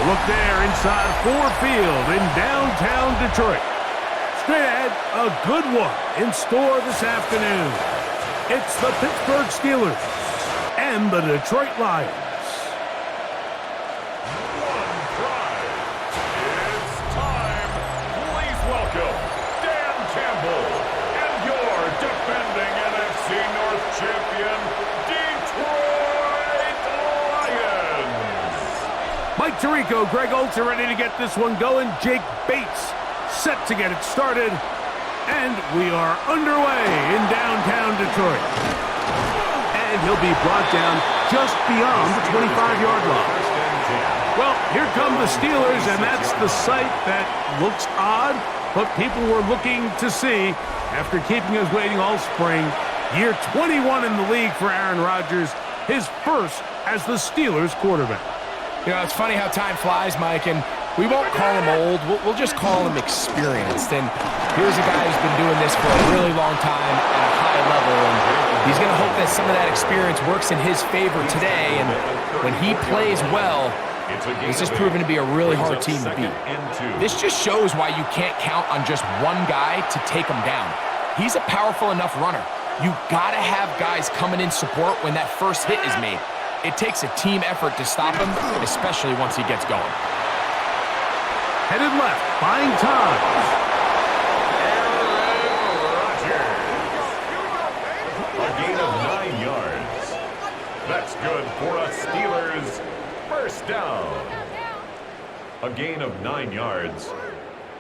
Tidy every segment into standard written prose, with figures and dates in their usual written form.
Look there inside Ford Field in downtown Detroit. Straight ahead, a good one in store this afternoon. It's the Pittsburgh Steelers and the Detroit Lions. It's time. Please welcome Dan Campbell and your defending NFC North champion, Detroit Lions. Mike Tirico, Greg Oltz are ready to get this one going. Jake Bates set to get it started. And we are underway in downtown Detroit. And he'll be brought down just beyond the 25-yard line. Well, here come the Steelers, and that's the sight that looks odd, but people were looking to see after keeping us waiting all spring. Year 21 in the league for Aaron Rodgers, his first as the Steelers quarterback. You know, it's funny how time flies, Mike, and we won't call him old. We'll just call him experienced. And here's a guy who's been doing this for a really long time at a high level, and he's going to hope that some of that experience works in his favor today. And when he plays well, this is proven to be a really hard team to beat. This just shows why you can't count on just one guy to take him down. He's a powerful enough runner. You got to have guys coming in support when that first hit is made. It takes a team effort to stop him, especially once he gets going. Headed left, buying time. A gain of 9 yards. That's good for a Steelers first down. A gain of 9 yards.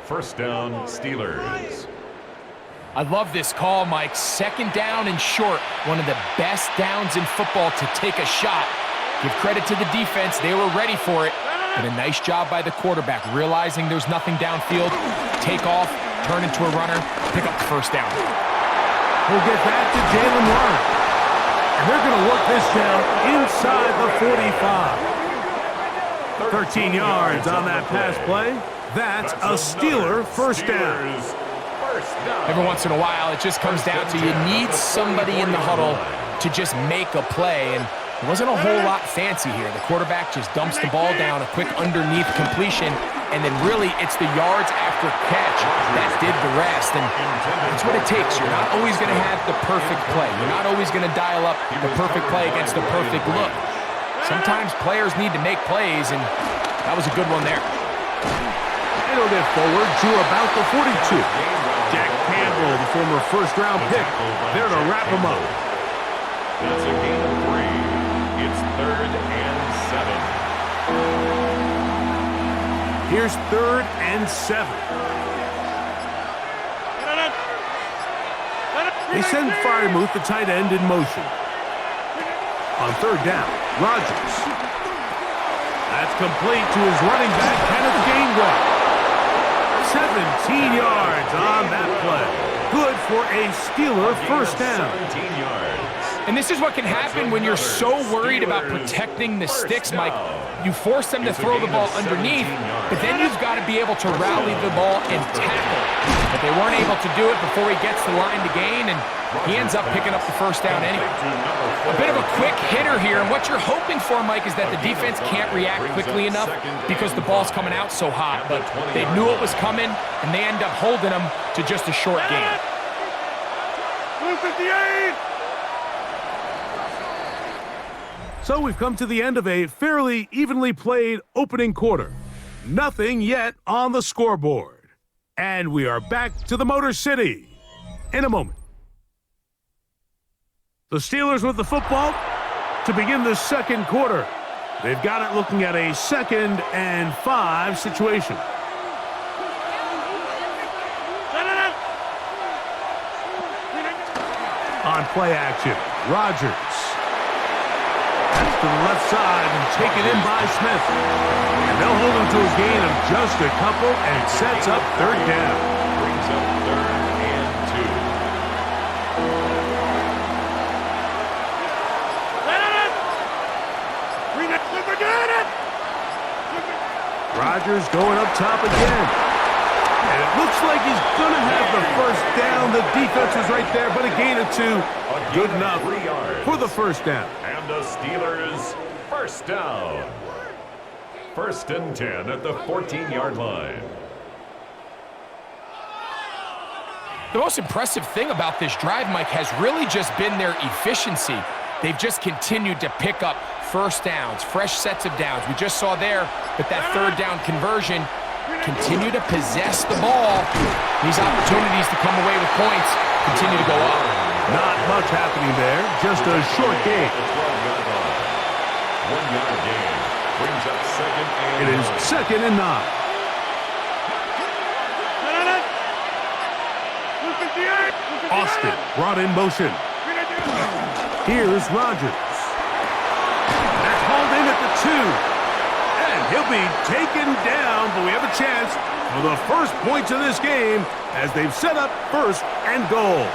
First down, Steelers. I love this call, Mike. Second down and short. One of the best downs in football to take a shot. Give credit to the defense. They were ready for it. And a nice job by the quarterback, realizing there's nothing downfield. Take off, turn into a runner, pick up the first down. We'll get back to Jalen Warren. And they're going to work this down inside the 45. 13 yards on that pass play. That's a Steeler first down. Every once in a while, it just comes down to you need somebody in the huddle to just make a play, and there wasn't a whole lot fancy here. The quarterback just dumps the ball down, a quick underneath completion, and then really it's the yards after catch that did the rest, and that's what it takes. You're not always going to have the perfect play. You're not always going to dial up the perfect play against the perfect look. Sometimes players need to make plays, and that was a good one there. It'll get forward to about the 42. Jack Campbell, the former first-round pick, there to wrap him up. That's a gain of 3. It's 3rd and 7. Here's 3rd and 7. They send Freiermuth, the tight end, in motion. On 3rd down, Rodgers. That's complete to his running back, Kenneth Gainwell. 17 yards on that play. Good for a Steeler first down. 17 yards. And this is what can happen when you're so worried about protecting the sticks, Mike. You force them to throw the ball underneath, but then you've got to be able to rally the ball and tackle. But they weren't able to do it before he gets the line to gain, and he ends up picking up the first down anyway. A bit of a quick hitter here, and what you're hoping for, Mike, is that the defense can't react quickly enough because the ball's coming out so hot. But they knew it was coming, and they end up holding them to just a short gain. 58! So we've come to the end of a fairly evenly played opening quarter. Nothing yet on the scoreboard. And we are back to the Motor City in a moment. The Steelers with the football to begin the second quarter. They've got it looking at a 2nd and 5 situation. On play action, Rodgers. That's to the left side and taken in by Smith. And they'll hold him to a gain of just a couple and sets up 3rd down. Brings up 3rd and 2. Rodgers going up top again. And it looks like he's going to have the first down. The defense was right there, but a gain of 2. Good enough for the first down. And the Steelers first down. First and 10 at the 14-yard line. The most impressive thing about this drive, Mike, has really just been their efficiency. They've just continued to pick up first downs, fresh sets of downs. We just saw there that third down conversion, continue to possess the ball. These opportunities to come away with points continue to go up. Not much happening there, just a short game. 1-yard gain brings up second and It is 2nd and 9. Austin brought in motion. Here's Rodgers. That's hauled in at the 2. And he'll be taken down, but we have a chance for the first points of this game as they've set up 1st and goal.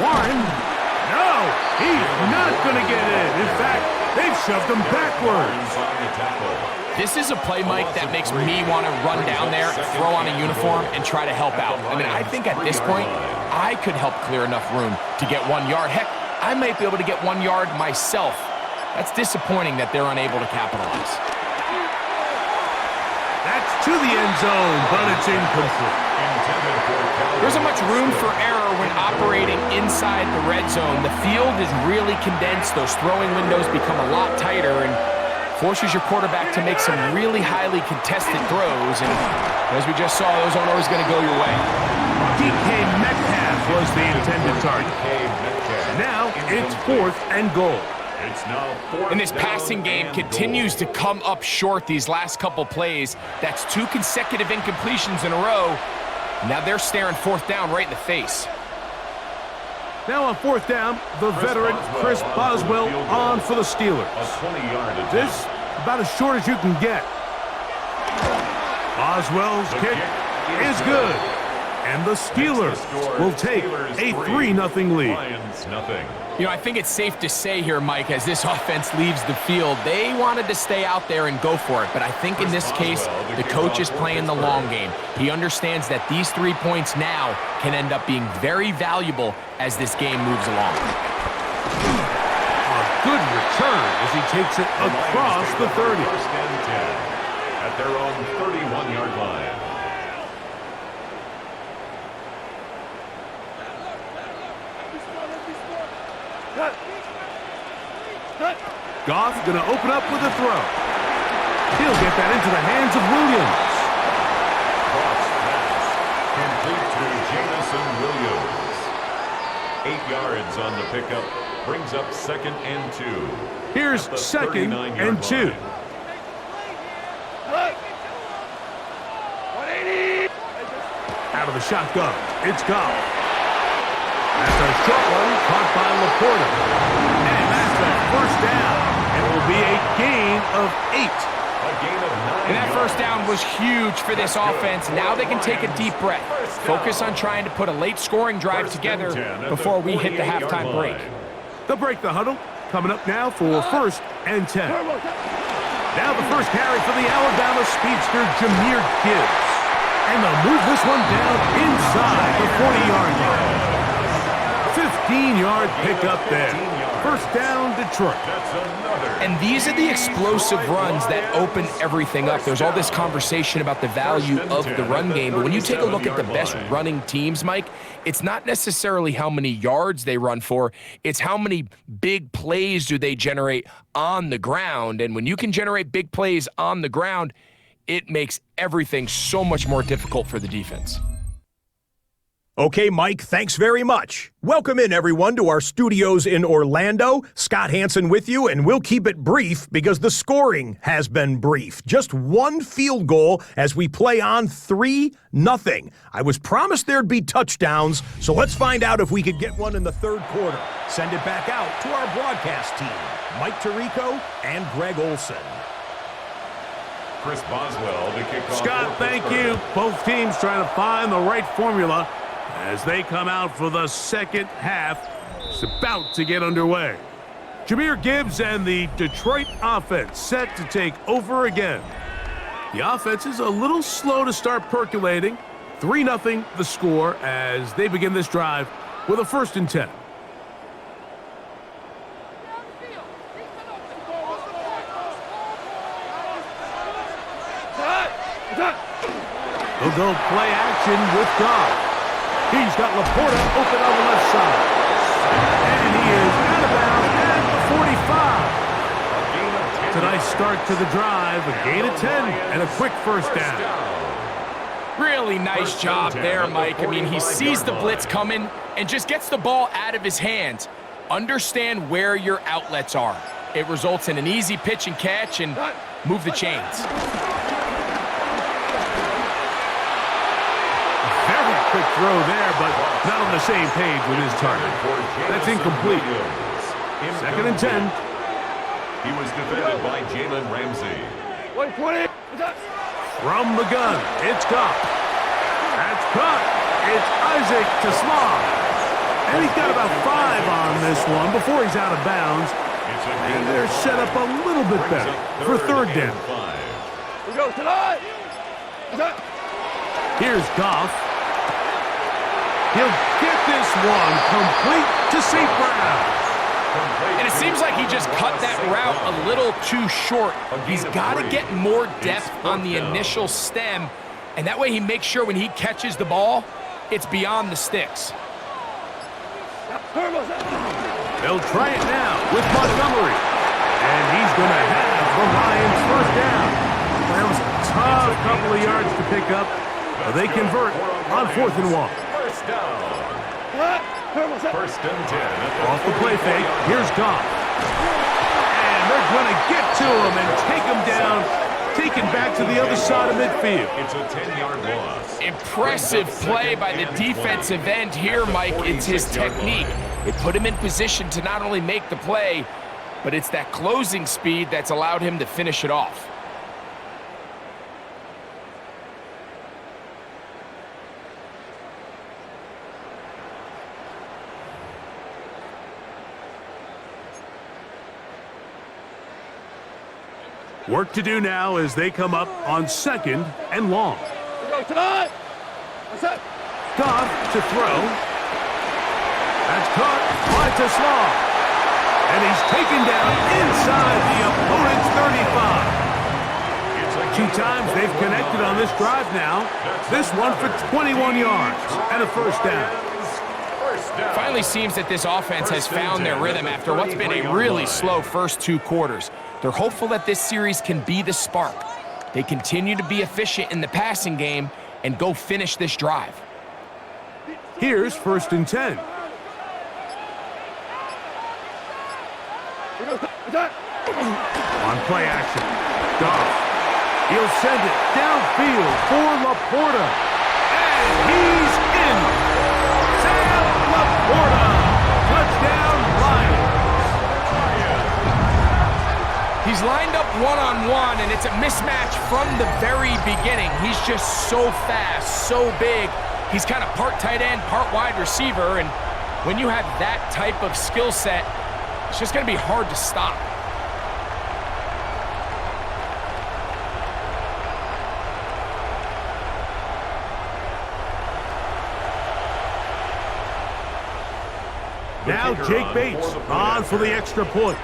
Warren, no, he's not going to get in. In fact, they've shoved him backwards. This is a play, Mike, that makes me want to run down there, throw on a uniform, and try to help out. I mean, I think at this point, I could help clear enough room to get 1 yard. Heck, I might be able to get 1 yard myself. That's disappointing that they're unable to capitalize. That's to the end zone, but it's incomplete. There isn't much room for error when operating inside the red zone. The field is really condensed. Those throwing windows become a lot tighter and forces your quarterback to make some really highly contested throws. And as we just saw, those aren't always going to go your way. DK Metcalf was the intended target. Now it's 4th and goal. It's now 4th And this passing game continues to come up short these last couple plays. That's 2 consecutive incompletions in a row. Now they're staring 4th down right in the face. Now on 4th down, the veteran Chris Boswell on for the Steelers. A 20-yard attempt. This about as short as you can get. Boswell's kick is good. And the Steelers will take a 3-0 lead. Lions nothing. You know, I think it's safe to say here, Mike, as this offense leaves the field, they wanted to stay out there and go for it. But I think in this case, the coach is playing the long game. He understands that these 3 points now can end up being very valuable as this game moves along. A good return as he takes it across the 30. First and 10 at their own 31-yard line. Goff going to open up with a throw. He'll get that into the hands of Williams. Cross pass. Complete to Jamison Williams. 8 yards on the pickup. Brings up 2nd and 2. Here's 2nd and 2. Out of the shotgun, it's Goff. That's a short one caught by Laporta. And that's a 1st down. It will be a gain of 8. A gain of 9. And that 1st down was huge for this offense. Now they can take a deep breath. Focus on trying to put a late scoring drive together before we hit the halftime break. They'll break the huddle. Coming up now for 1st and 10. Now the first carry for the Alabama speedster, Jahmyr Gibbs. And they'll move this one down inside the 40-yard line. 15-yard pickup there. 1st down, Detroit. And these are the explosive runs that open everything up. There's all this conversation about the value of the run game, but when you take a look at the best running teams, Mike, it's not necessarily how many yards they run for, it's how many big plays do they generate on the ground. And when you can generate big plays on the ground, it makes everything so much more difficult for the defense. Okay, Mike, thanks very much. Welcome in, everyone, to our studios in Orlando. Scott Hanson with you, and we'll keep it brief because the scoring has been brief. Just 1 field goal as we play on 3-0. I was promised there'd be touchdowns, so let's find out if we could get one in the 3rd quarter. Send it back out to our broadcast team, Mike Tirico and Greg Olson. Chris Boswell to kick off. Scott, thank you. Both teams trying to find the right formula as they come out for the 2nd half. It's about to get underway. Jahmyr Gibbs and the Detroit offense set to take over again. The offense is a little slow to start percolating. 3-0 the score as they begin this drive with a 1st and 10. They'll go play action with Goff. He's got Laporta open on the left side. And he is out of bounds at the 45. It's a nice start to the drive, a gain of 10, and a quick 1st down. Really nice job there, Mike. I mean, he sees the blitz coming and just gets the ball out of his hands. Understand where your outlets are. It results in an easy pitch and catch and move the chains. Very quick throw there, but not on the same page with his target. That's incomplete. 2nd and 10. He was defended by Jalen Ramsey. From the gun, it's Goff. That's caught. It's Isaac to Small. And he's got about 5 on this one before he's out of bounds. And they're set up a little bit better for 3rd down. Here's Goff. He'll get this one complete to St. Brown. And it seems like he just cut that route a little too short. He's got to get more depth on the initial stem, and that way he makes sure when he catches the ball, it's beyond the sticks. They'll try it now with Montgomery. And he's going to have the Lions 1st down. That was a tough couple of yards to pick up. They convert on 4th and 1. 1st down. 1st and 10. Off the play fake, here's Goff. And they're going to get to him and take him down, taken back to the other side of midfield. It's a 10-yard loss. Impressive play by the defensive end here, Mike. It's his technique. It put him in position to not only make the play, but it's that closing speed that's allowed him to finish it off. Work to do now as they come up on 2nd and long. Goff to throw. That's caught by Slaw. And he's taken down inside the opponent's 35. 2 times they've connected on this drive now. This one for 21 yards and a 1st down. Finally seems that this offense has found their rhythm after what's been a really slow first 2 quarters. They're hopeful that this series can be the spark. They continue to be efficient in the passing game and go finish this drive. Here's 1st and 10. On play action, Goff. He'll send it downfield for Laporta. And he's in. Sam Laporta. Touchdown, Lions. He's lined up one-on-one, and it's a mismatch from the very beginning. He's just so fast, so big. He's kind of part tight end, part wide receiver, and when you have that type of skill set, it's just going to be hard to stop. Now Jake Bates on for the extra point.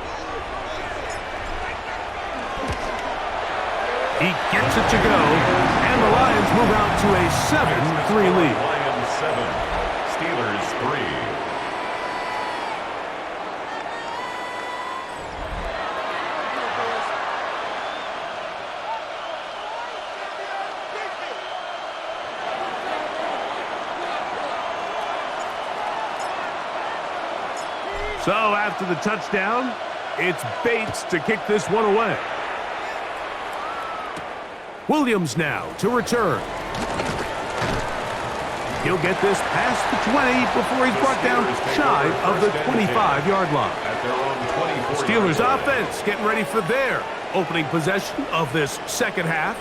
He gets it to go, and the Lions move out to a 7-3 lead. Lions 7, Steelers 3. So after the touchdown, it's Bates to kick this one away. Williams now to return. He'll get this past the 20 before he's brought down shy of the 25-yard line. Steelers offense getting ready for their opening possession of this 2nd half.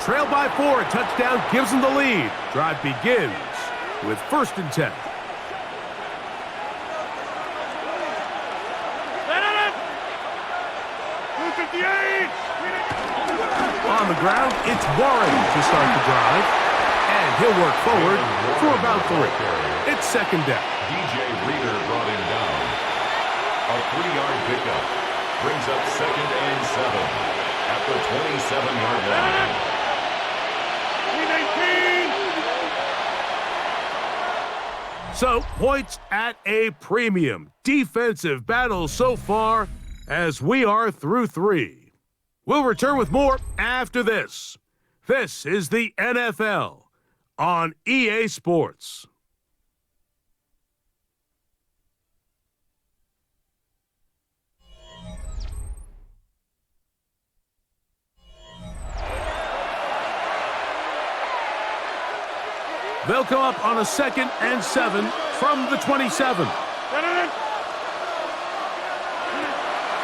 Trailed by 4, a touchdown gives them the lead. Drive begins with 1st and 10. On the ground, it's Warren to start the drive. And he'll work forward for about 3. It's second down. DJ Reader brought him down. A 3-yard pickup brings up 2nd and 7 at the 27-yard line. So, points at a premium. Defensive battle so far as we are through 3. We'll return with more after this. This is the NFL on EA Sports. They'll come up on a 2nd and 7 from the 27.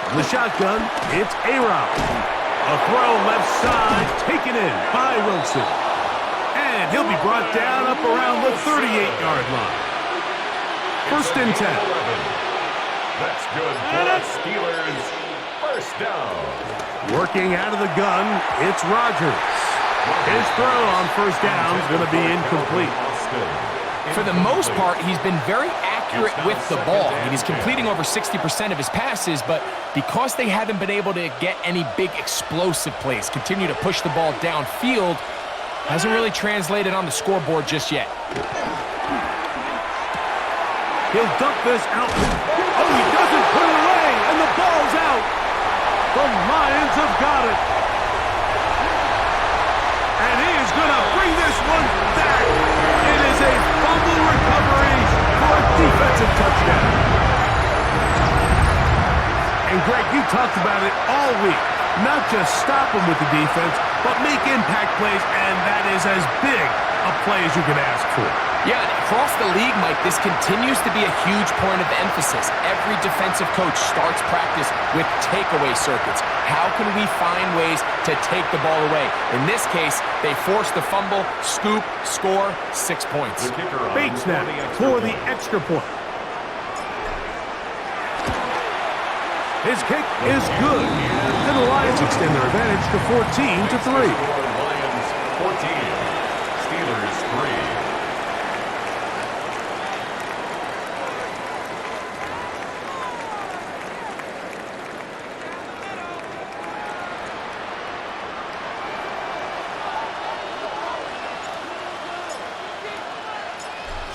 From the shotgun, it's A-Rob. A throw left side, taken in by Wilson. And he'll be brought down up around the 38-yard line. 1st and 10. That's good for the Steelers. 1st down. Working out of the gun, it's Rodgers. His throw on 1st down is going to be incomplete. For the most part, he's been very accurate with the ball. I mean, he's completing over 60% of his passes, but because they haven't been able to get any big explosive plays, continue to push the ball downfield, hasn't really translated on the scoreboard just yet. He'll dump this out. Oh, he doesn't put it away, and the ball's out. The Lions have got it. And he is going to bring this one back. It is a fumble recovery for a defensive touchdown. And Greg, you talked about it all week. Not just stop him with the defense, but make impact plays, and that is as big a play as you could ask for. Yeah, and across the league, Mike, this continues to be a huge point of emphasis. Every defensive coach starts practice with takeaway circuits. How can we find ways to take the ball away? In this case, they forced the fumble, scoop, score, 6 points. Bates now for the extra point. His kick is good. And the Lions extend their advantage to 14-3. Lions 14, Steelers 3.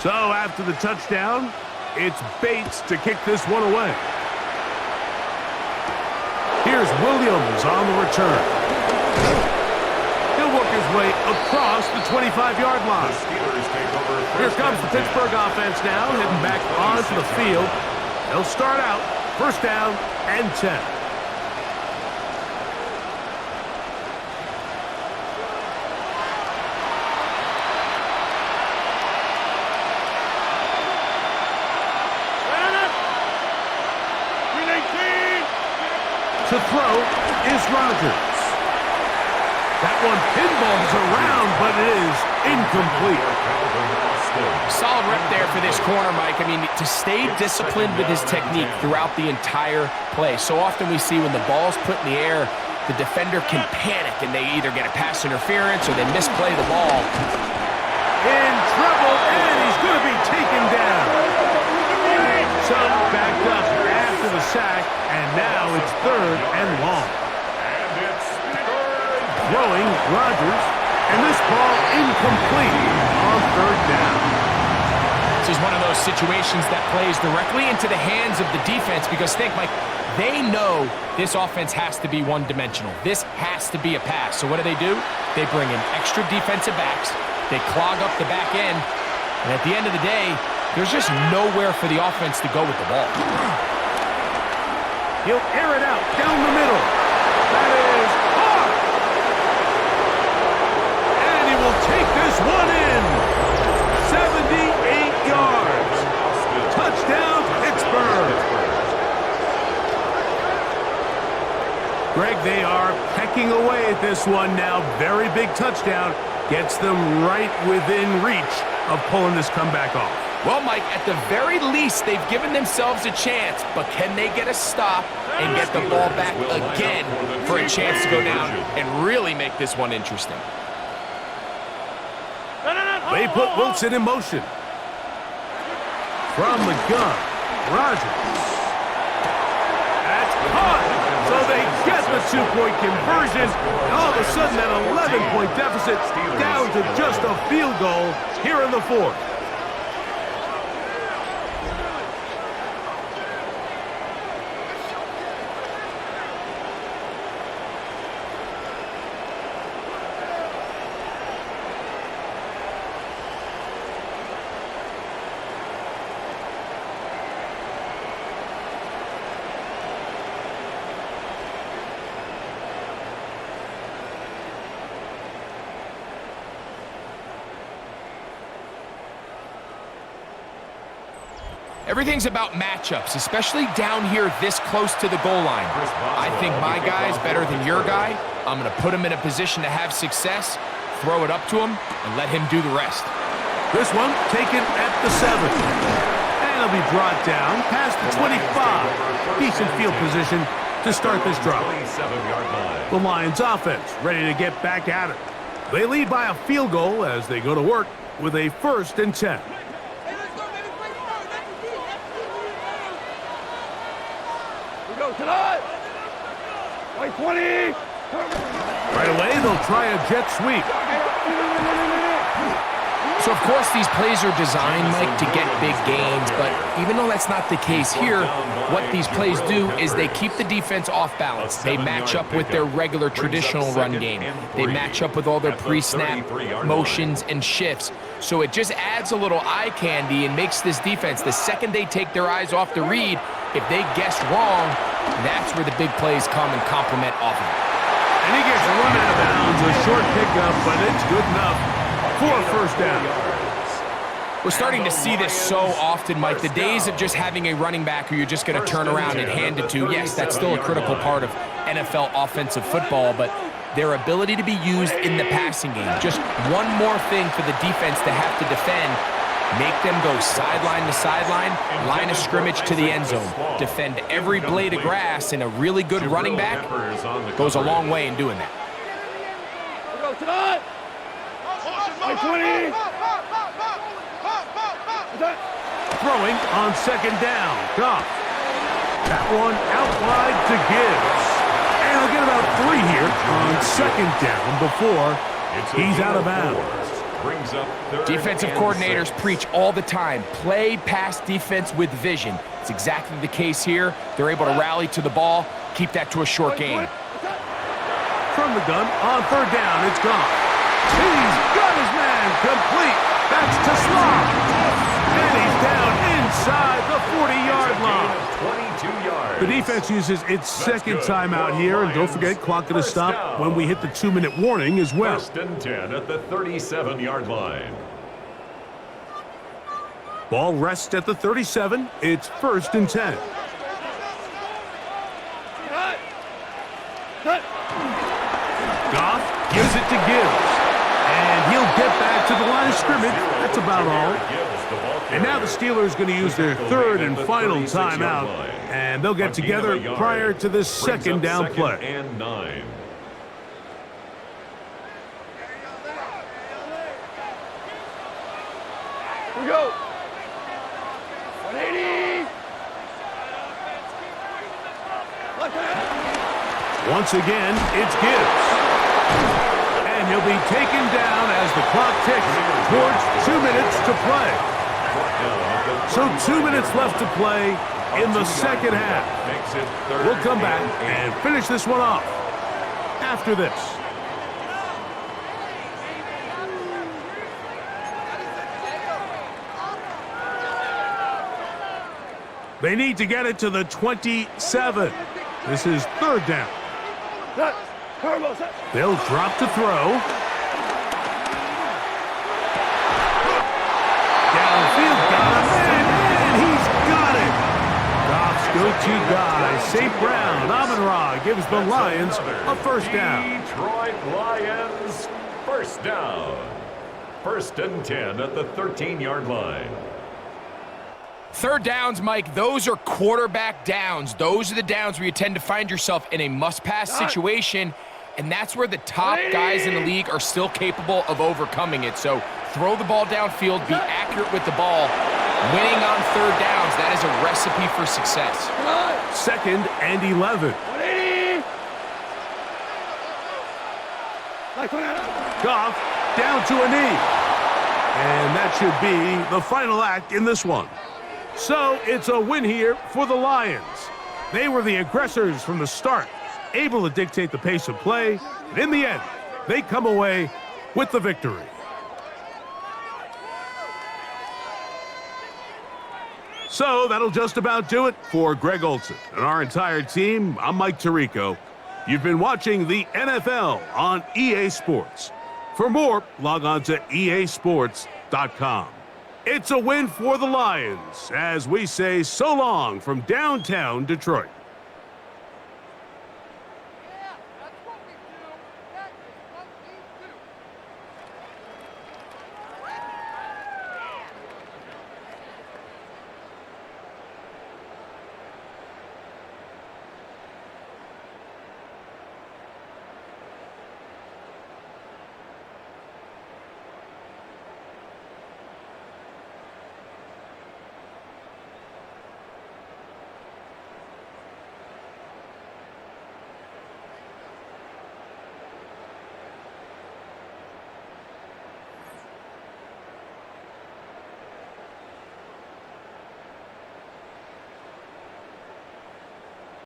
So after the touchdown, it's Bates to kick this one away. Here's Williams on the return. He'll work his way across the 25-yard line. Here comes the Pittsburgh offense now, heading back onto the field. They'll start out 1st down and 10. To throw is Rodgers. That one pinballs around, but it is incomplete. Solid rep there for this corner, Mike. I mean, to stay disciplined with his technique throughout the entire play. So often we see when the ball's put in the air, the defender can panic, and they either get a pass interference or they misplay the ball. In trouble, and he's going to be taken down. So backed up after the sack, and now it's 3rd and long. And it's Throwing Rodgers, and this ball incomplete on 3rd down. This is one of those situations that plays directly into the hands of the defense because think, Mike, they know this offense has to be one-dimensional. This has to be a pass. So what do? They bring in extra defensive backs. They clog up the back end. And at the end of the day, there's just nowhere for the offense to go with the ball. He'll air it out down the middle. That is hard. And he will take this one in. 78 yards. Touchdown, Pittsburgh. Greg, they are pecking away at this one now. Very big touchdown. Gets them right within reach of pulling this comeback off. Well, Mike, at the very least, they've given themselves a chance, but can they get a stop and get the ball back again for a chance to go down and really make this one interesting? They put Wilson in motion. From the gun, Rogers. That's caught. So they get the two-point conversion. And all of a sudden, that 11-point deficit down to just a field goal here in the fourth. Everything's about matchups, especially down here this close to the goal line. I think my guy's better than your guy. I'm going to put him in a position to have success, throw it up to him, and let him do the rest. This one taken at the 7. And it'll be brought down past the 25. Decent field position to start this drive. The Lions offense ready to get back at it. They lead by a field goal as they go to work with a 1st and 10. White 20. Right away, they'll try a jet sweep. So, of course, these plays are designed, Mike, to get big gains, but even though that's not the case here, what these plays do is they keep the defense off balance. They match up with their regular traditional run game. They match up with all their pre-snap motions and shifts. So it just adds a little eye candy and makes this defense, the second they take their eyes off the read, if they guess wrong, that's where the big plays come and complement off of it. And he gets run out of bounds, a short pickup, but it's good enough for a 1st down. We're starting to see this so often, Mike. The days of just having a running back who you're just going to turn around and hand it to, yes, that's still a critical part of NFL offensive football, but their ability to be used in the passing game, just one more thing for the defense to have to defend, make them go sideline to sideline, line of scrimmage to the end zone, defend every blade of grass, and a really good running back goes a long way in doing that. Throwing on 2nd down. Goff. That one out wide to Gibbs. And he'll get about 3 here on 2nd down before he's out of bounds. Defensive coordinators preach all the time, play pass defense with vision. It's exactly the case here. They're able to rally to the ball, keep that to a short game. From the gun on 3rd down, it's Goff. He's got his man complete. That's to Slot. And he's down inside the 40-yard line. 22 yards. The defense uses its 2nd timeout here, and don't forget, clock going to stop when we hit the 2-minute warning as well. 1st and 10 at the 37-yard line. Ball rests at the 37. It's 1st and 10. Goff gives it to Gibbs. And he'll get back to the line of scrimmage. That's about all. And now the Steelers going to use their 3rd and final timeout. And they'll get together prior to this 2nd down play. And 9. Here we go. 180. Once again, it's Gibbs. And he'll be taken down as the clock ticks towards 2 minutes to play. So 2 minutes left to play in the 2nd half. We'll come back and finish this one off after this. They need to get it to the 27. This is 3rd down. They'll drop to throw. Downfield, got him, and he's got it. Goff's go-to guy, St. Brown, Amon-Ra gives the Lions a 1st down. Detroit Lions, 1st down. 1st and 10 at the 13-yard line. 3rd downs, Mike, those are quarterback downs. Those are the downs where you tend to find yourself in a must-pass situation, and that's where the top guys in the league are still capable of overcoming it. So throw the ball downfield, be accurate with the ball. Winning on third downs, that is a recipe for success. 2nd and 11. 180. Goff down to a knee. And that should be the final act in this one. So it's a win here for the Lions. They were the aggressors from the start, able to dictate the pace of play, and in the end, they come away with the victory. So that'll just about do it for Greg Olsen and our entire team. I'm Mike Tirico. You've been watching the NFL on EA Sports. For more, log on to easports.com. It's a win for the Lions as we say so long from downtown Detroit.